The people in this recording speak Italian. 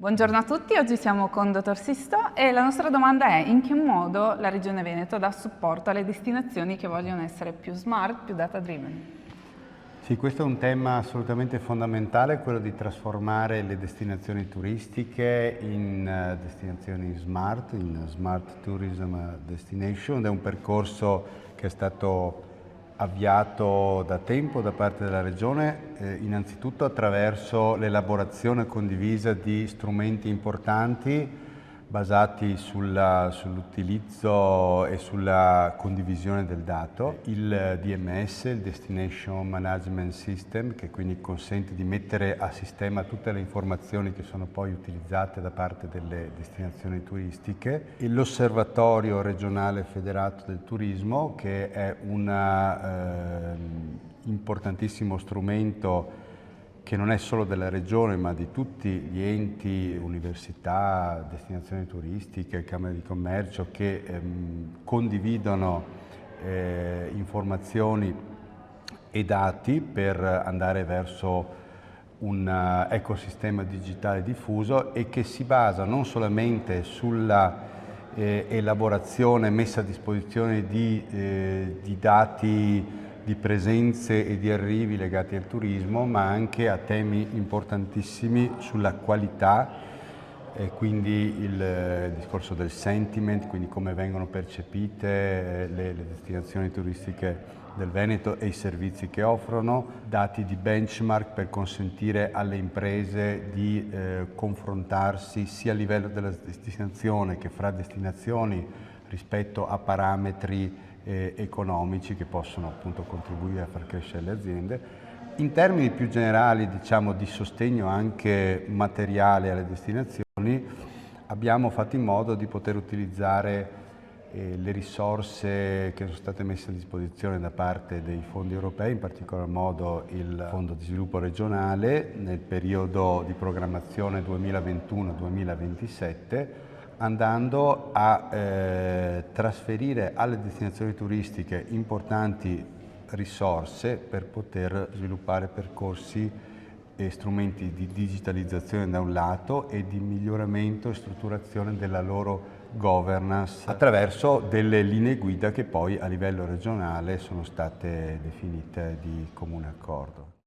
Buongiorno a tutti, oggi siamo con Dottor Sisto e la nostra domanda è: in che modo la Regione Veneto dà supporto alle destinazioni che vogliono essere più smart, più data driven? Sì, questo è un tema assolutamente fondamentale, quello di trasformare le destinazioni turistiche in destinazioni smart, in smart tourism destination, ed è un percorso che è stato avviato da tempo da parte della Regione, innanzitutto attraverso l'elaborazione condivisa di strumenti importanti basati sull'utilizzo e sulla condivisione del dato, il DMS, il Destination Management System, che quindi consente di mettere a sistema tutte le informazioni che sono poi utilizzate da parte delle destinazioni turistiche, e l'Osservatorio regionale federato del turismo, che è un importantissimo strumento che non è solo della Regione ma di tutti gli enti, università, destinazioni turistiche, camere di commercio, che condividono informazioni e dati per andare verso un ecosistema digitale diffuso, e che si basa non solamente sulla elaborazione e messa a disposizione di dati di presenze e di arrivi legati al turismo, ma anche a temi importantissimi sulla qualità, quindi il discorso del sentiment, quindi come vengono percepite le destinazioni turistiche del Veneto e i servizi che offrono, dati di benchmark per consentire alle imprese di confrontarsi sia a livello della destinazione che fra destinazioni rispetto a parametri economici che possono appunto contribuire a far crescere le aziende. In termini più generali, diciamo, di sostegno anche materiale alle destinazioni, abbiamo fatto in modo di poter utilizzare le risorse che sono state messe a disposizione da parte dei fondi europei, in particolar modo il Fondo di Sviluppo Regionale nel periodo di programmazione 2021-2027, andando a trasferire alle destinazioni turistiche importanti risorse per poter sviluppare percorsi e strumenti di digitalizzazione da un lato e di miglioramento e strutturazione della loro governance attraverso delle linee guida che poi a livello regionale sono state definite di comune accordo.